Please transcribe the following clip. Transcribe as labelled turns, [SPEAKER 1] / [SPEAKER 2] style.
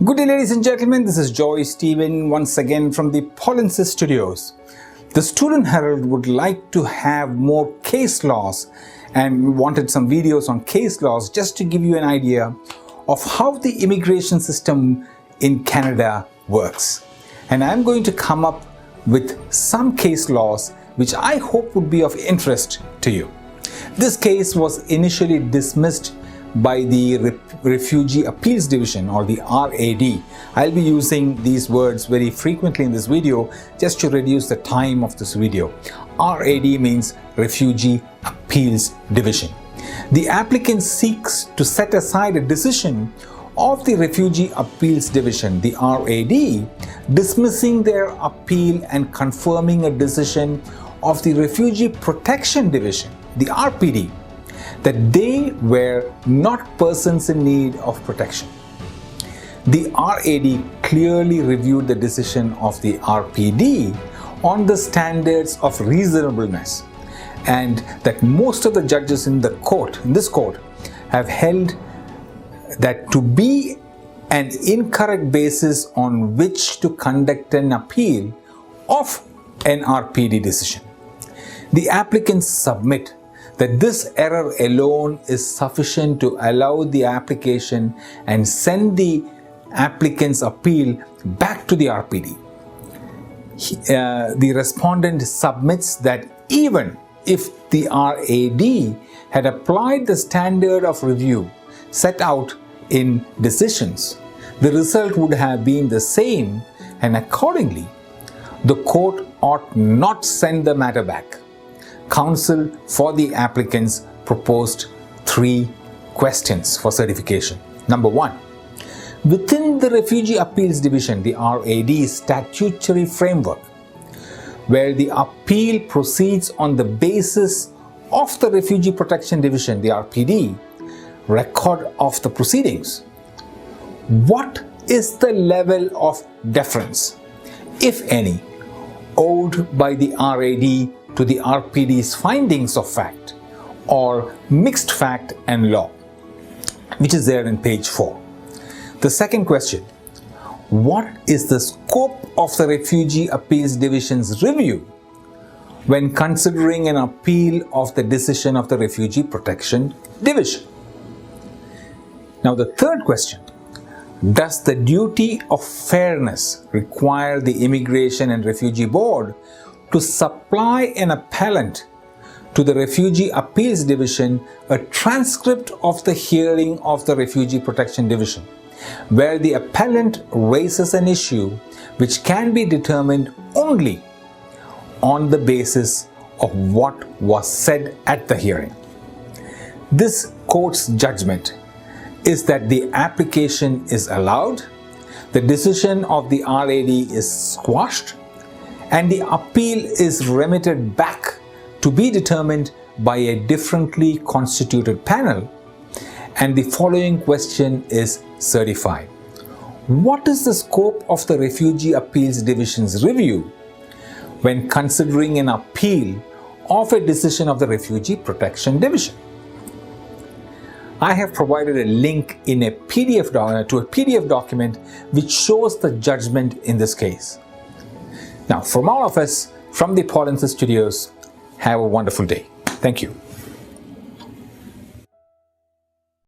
[SPEAKER 1] Good day, ladies and gentlemen. This is Joy Stephen once again from the Polinsys Studios. The Student Herald would like to have more case laws and wanted some videos on case laws just to give you an idea of how the immigration system in Canada works. And I'm going to come up with some case laws which I hope would be of interest to you. This case was initially dismissed by the Refugee Appeals Division, or the RAD. I'll be using these words very frequently in this video just to reduce the time of this video. RAD means Refugee Appeals Division. The applicant seeks to set aside a decision of the Refugee Appeals Division, the RAD, dismissing their appeal and confirming a decision of the Refugee Protection Division, the RPD, that they were not persons in need of protection. The RAD clearly reviewed the decision of the RPD on the standards of reasonableness, and that most of the judges in this court, have held that to be an incorrect basis on which to conduct an appeal of an RPD decision. The applicants submit that this error alone is sufficient to allow the application and send the applicant's appeal back to the RPD. The respondent submits that even if the RAD had applied the standard of review set out in decisions, the result would have been the same, and accordingly, the court ought not send the matter back. Counsel for the applicants proposed 3 questions for certification. Number 1. Within the Refugee Appeals Division, the RAD's statutory framework, where the appeal proceeds on the basis of the Refugee Protection Division, the RPD, record of the proceedings, what is the level of deference, if any, owed by the RAD to the RPD's findings of fact or mixed fact and law, which is there in page 4. The second question, what is the scope of the Refugee Appeals Division's review when considering an appeal of the decision of the Refugee Protection Division? Now, the third question, does the duty of fairness require the Immigration and Refugee Board to supply an appellant to the Refugee Appeals Division a transcript of the hearing of the Refugee Protection Division, where the appellant raises an issue which can be determined only on the basis of what was said at the hearing? This court's judgment is that the application is allowed, the decision of the RAD is squashed, and the appeal is remitted back to be determined by a differently constituted panel, and the following question is certified. What is the scope of the Refugee Appeals Division's review when considering an appeal of a decision of the Refugee Protection Division? I have provided a link in a PDF to a PDF document which shows the judgment in this case. Now, from all of us from the Polinsys Studios, have a wonderful day. Thank you.